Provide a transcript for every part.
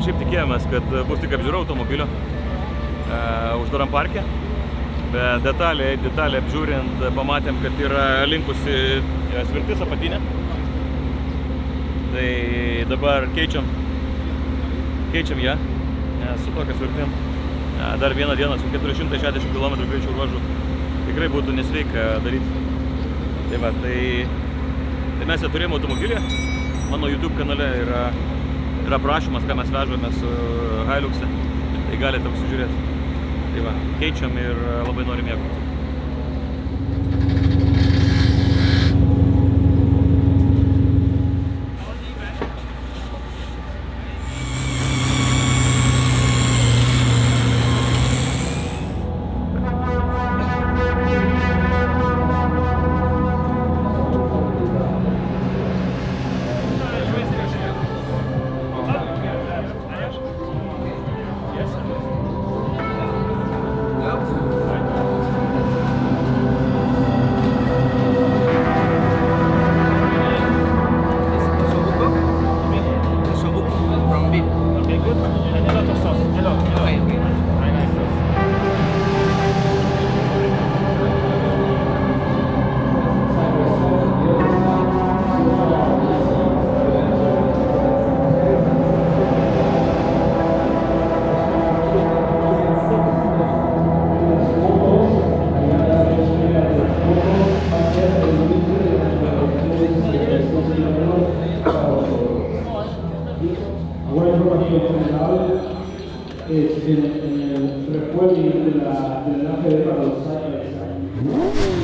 šiaip tikėjomės, kad bus tik apžiūra automobilio uždaram parke. Bet detaliai apžiūrint, pamatėm, kad yra linkusi svirtis apatinė. Tai dabar keičiam ją su tokia svirtim. Dar vieną dieną su 460 km greičio ruožu tikrai būtų nesveika daryti. Tai va, tai mes ją turėjome automobilį. Mano YouTube kanale yra aprašymas, ką mes vežame su Hiluxe. Tai galite pasižiūrėti. Tai va, keičiam ir labai norim mėgti.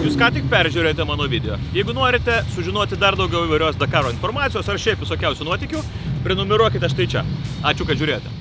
Jūs ką tik peržiūrėjote mano video. Jeigu norite sužinoti dar daugiau įvairios Dakaro informacijos ar šiaip visokiausių nuotykių, prenumeruokite štai čia. Ačiū, kad žiūrėjote.